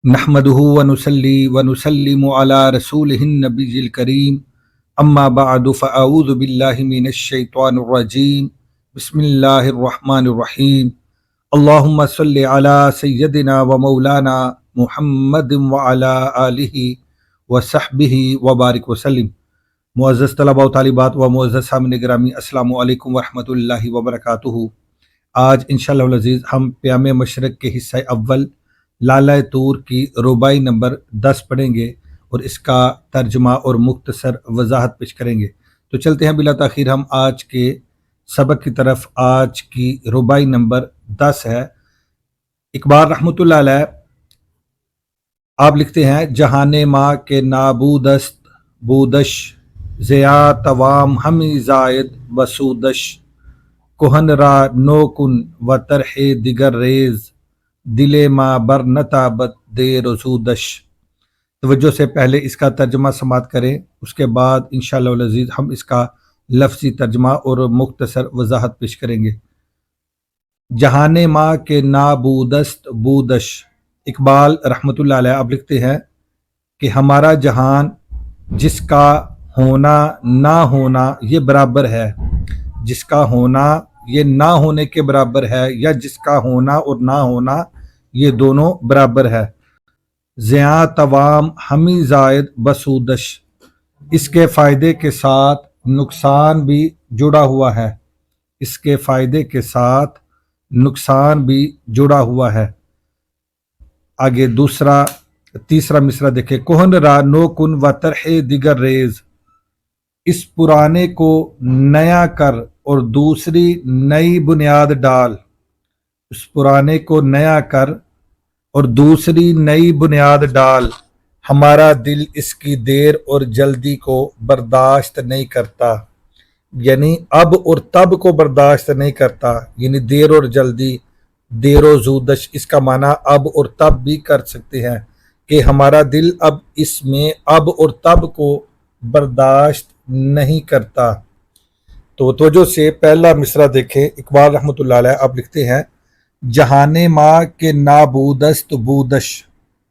نحمده ونصلي ونسلم على رسوله النبي الكريم اما بعد فاعوذ بالله من الشيطان الرجيم بسم الله الرحمن الرحيم اللهم صل على سيدنا ومولانا محمد وعلى آله وصحبه وبارک وسلم۔ معزز طلباء و طالبات و معزز سامعین گرامی، السلام علیکم ورحمۃ اللہ وبرکاتہ۔ آج انشاءاللہ العزیز ہم پیام مشرق کے حصہ اول لالہ طور کی رباعی نمبر 10 پڑھیں گے اور اس کا ترجمہ اور مختصر وضاحت پیش کریں گے۔ تو چلتے ہیں بلا تاخیر ہم آج کے سبق کی طرف۔ آج کی رباعی نمبر 10 ہے۔ اقبال رحمۃ اللہ علیہ آپ لکھتے ہیں: جہان ماں کے نابودست بودش، ضیا توام ہمی زائد بسودش، کہن را نو کن و طرح دیگر ریز، دل ما بر نتابت دیر و زودش۔ توجہ سے پہلے اس کا ترجمہ سماعت کریں، اس کے بعد انشاءاللہ العزیز ہم اس کا لفظی ترجمہ اور مختصر وضاحت پیش کریں گے۔ جہان ماں کے نابودست بودش۔ اقبال رحمۃ اللہ علیہ آپ لکھتے ہیں کہ ہمارا جہان جس کا ہونا نہ ہونا یہ برابر ہے، جس کا ہونا یہ نہ ہونے کے برابر ہے، یا جس کا ہونا اور نہ ہونا یہ دونوں برابر ہے۔ ضیا توام ہمی زائد بسودش، اس کے فائدے کے ساتھ نقصان بھی جڑا ہوا ہے، اس کے فائدے کے ساتھ نقصان بھی جڑا ہوا ہے۔ آگے تیسرا مصرع دیکھیں: کہن را نو کن و طرح دیگر ریز، اس پرانے کو نیا کر اور دوسری نئی بنیاد ڈال، اس پرانے کو نیا کر اور دوسری نئی بنیاد ڈال، ہمارا دل اس کی دیر اور جلدی کو برداشت نہیں کرتا، یعنی اب اور تب کو برداشت نہیں کرتا، یعنی دیر اور جلدی، دیر و زودش اس کا معنی اب اور تب بھی کر سکتے ہیں کہ ہمارا دل اب اس میں اب اور تب کو برداشت نہیں کرتا۔ تو توجہ سے پہلا مصرع دیکھیں۔ اقبال رحمۃ اللہ علیہ آپ لکھتے ہیں: جہان ماں کے نابودست بودش۔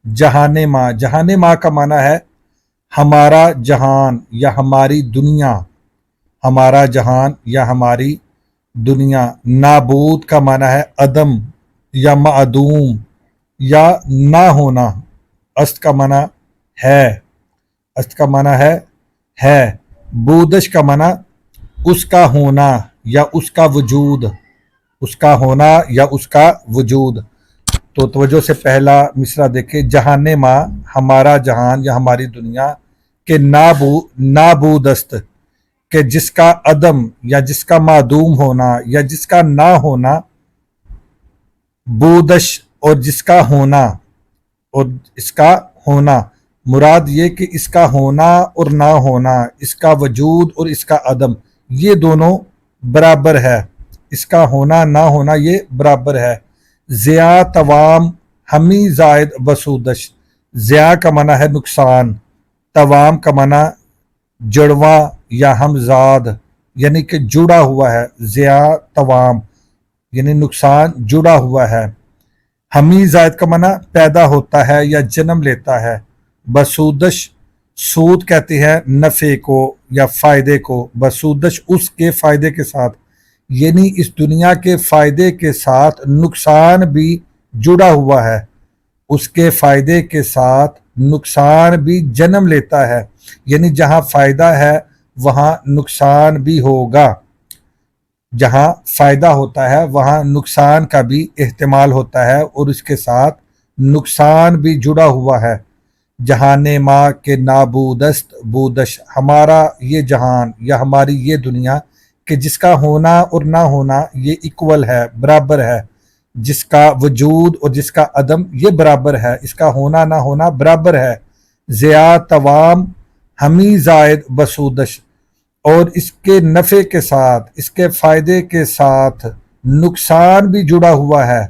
جہان ماں، جہان ماں کا معنی ہے ہمارا جہان یا ہماری دنیا، ہمارا جہان یا ہماری دنیا۔ نابود کا معنی ہے عدم یا معدوم یا نہ ہونا۔ است کا معنی ہے، است کا معنی ہے۔ بودش کا معنی اس کا ہونا یا اس کا وجود، اس کا ہونا یا اس کا وجود۔ تو توجہ سے پہلا مصرع دیکھیں: جہان ماں، ہمارا جہان یا ہماری دنیا کے نابودست، کہ جس کا عدم یا جس کا معدوم ہونا یا جس کا نہ ہونا، بودش اور جس کا ہونا، اور اس کا ہونا مراد یہ کہ اس کا ہونا اور نہ ہونا، اس کا وجود اور اس کا عدم یہ دونوں برابر ہے، اس کا ہونا نہ ہونا یہ برابر ہے۔ ضیا توام ہمی زائد بسودش۔ ضیا کا معنی ہے نقصان، توام کا معنی جڑواں یا ہمزاد، یعنی کہ جڑا ہوا ہے۔ ضیا توام یعنی نقصان جڑا ہوا ہے۔ ہمی زائد کا معنی پیدا ہوتا ہے یا جنم لیتا ہے۔ بسودش، سود کہتے ہیں نفع کو یا فائدے کو، بسودش اس کے فائدے کے ساتھ، یعنی اس دنیا کے فائدے کے ساتھ نقصان بھی جڑا ہوا ہے، اس کے فائدے کے ساتھ نقصان بھی جنم لیتا ہے، یعنی جہاں فائدہ ہے وہاں نقصان بھی ہوگا، جہاں فائدہ ہوتا ہے وہاں نقصان کا بھی احتمال ہوتا ہے اور اس کے ساتھ نقصان بھی جڑا ہوا ہے۔ جہان ماں کے نابودست بودش، ہمارا یہ جہان یا ہماری یہ دنیا کہ جس کا ہونا اور نہ ہونا یہ ایکول ہے، برابر ہے، جس کا وجود اور جس کا عدم یہ برابر ہے، اس کا ہونا نہ ہونا برابر ہے۔ ضیا توام ہمی زائد بسودش، اور اس کے نفع کے ساتھ، اس کے فائدے کے ساتھ نقصان بھی جڑا ہوا ہے،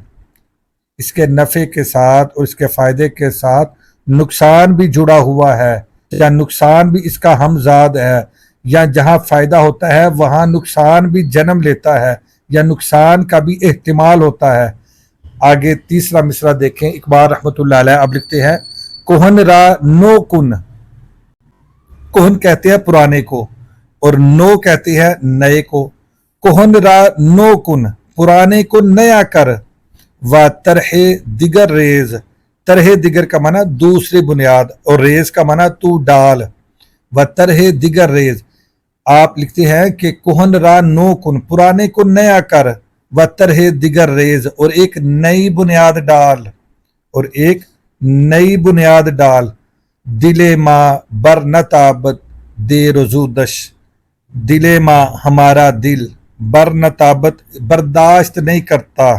اس کے نفع کے ساتھ اور اس کے فائدے کے ساتھ نقصان بھی جڑا ہوا ہے، یا نقصان بھی اس کا ہمزاد ہے، یا جہاں فائدہ ہوتا ہے وہاں نقصان بھی جنم لیتا ہے یا نقصان کا بھی احتمال ہوتا ہے۔ آگے تیسرا مصرع دیکھیں، اقبال رحمۃ اللہ علیہ اب لکھتے ہیں کوہن را نو کن، کوہن کہتے ہیں پرانے کو اور نو کہتے ہیں نئے کو، کوہن را نو کن پرانے کو نیا کر، و طرح دیگر ریز، طرح دیگر کا معنی دوسری بنیاد اور ریز کا معنی تو ڈال، و طرح دیگر ریز آپ لکھتے ہیں کہ کوہن را نو کن پرانے کو نیا کر، و طرح دیگر ریز اور ایک نئی بنیاد ڈال، اور ایک نئی بنیاد ڈال، دل ماں بر نتابت دیر و زودش، دل ماں ہمارا دل بر نتابت برداشت نہیں کرتا،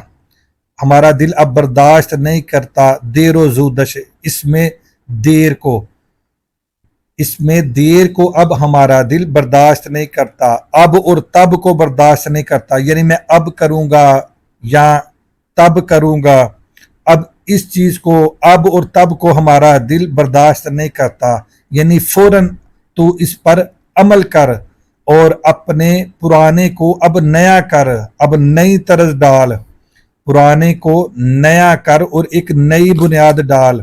ہمارا دل اب برداشت نہیں کرتا، دیر و زودش اس میں دیر کو، اس میں دیر کو اب ہمارا دل برداشت نہیں کرتا، اب اور تب کو برداشت نہیں کرتا، یعنی میں اب کروں گا یا تب کروں گا، اب اس چیز کو اب اور تب کو ہمارا دل برداشت نہیں کرتا، یعنی فوراً تو اس پر عمل کر اور اپنے پرانے کو اب نیا کر، اب نئی طرز ڈال، پرانے کو نیا کر اور ایک نئی بنیاد ڈال،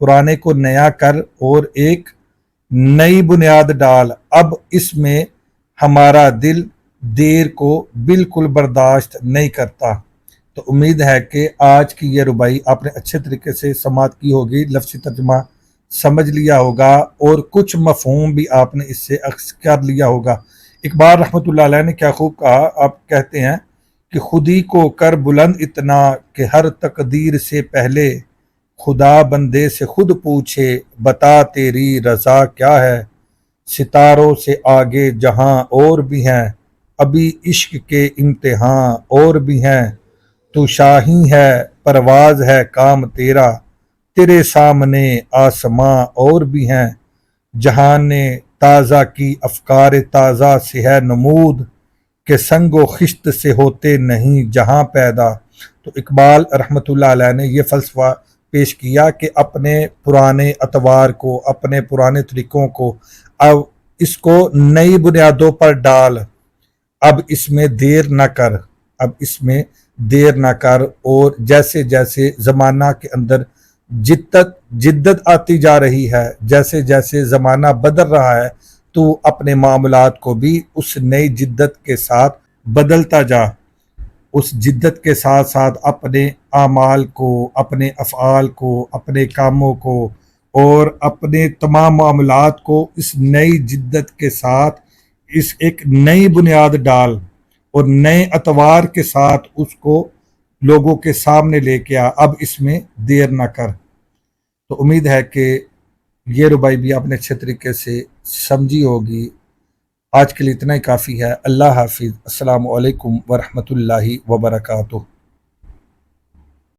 پرانے کو نیا کر اور ایک نئی بنیاد ڈال، اب اس میں ہمارا دل دیر کو بالکل برداشت نہیں کرتا۔ تو امید ہے کہ آج کی یہ ربائی آپ نے اچھے طریقے سے سماعت کی ہوگی، لفظی ترجمہ سمجھ لیا ہوگا اور کچھ مفہوم بھی آپ نے اس سے اخذ کر لیا ہوگا۔ اقبال رحمۃ اللہ علیہ نے کیا خوب کہا، آپ کہتے ہیں کہ خودی کو کر بلند اتنا کہ ہر تقدیر سے پہلے خدا بندے سے خود پوچھے بتا تیری رضا کیا ہے، ستاروں سے آگے جہاں اور بھی ہیں، ابھی عشق کے امتحان اور بھی ہیں، تو شاہی ہے پرواز ہے کام تیرا، تیرے سامنے آسماں اور بھی ہیں، جہان نے تازہ کی افکار تازہ سے ہے نمود، کہ سنگ و خشت سے ہوتے نہیں جہاں پیدا۔ تو اقبال رحمۃ اللہ علیہ نے یہ فلسفہ پیش کیا کہ اپنے پرانے اطوار کو، اپنے پرانے طریقوں کو اب اس کو نئی بنیادوں پر ڈال، اب اس میں دیر نہ کر، اب اس میں دیر نہ کر، اور جیسے جیسے زمانہ کے اندر جدت آتی جا رہی ہے، جیسے جیسے زمانہ بدل رہا ہے، تو اپنے معاملات کو بھی اس نئی جدت کے ساتھ بدلتا جا، اس جدت کے ساتھ ساتھ اپنے اعمال کو، اپنے افعال کو، اپنے کاموں کو اور اپنے تمام معاملات کو اس نئی جدت کے ساتھ اس ایک نئی بنیاد ڈال اور نئے اطوار کے ساتھ اس کو لوگوں کے سامنے لے کے آ، اب اس میں دیر نہ کر۔ تو امید ہے کہ یہ ربائی بھی آپ نے اچھے طریقے سے سمجھی ہوگی۔ آج کے لیے اتنا ہی کافی ہے۔ اللہ حافظ۔ السلام علیکم ورحمۃ اللہ وبرکاتہ۔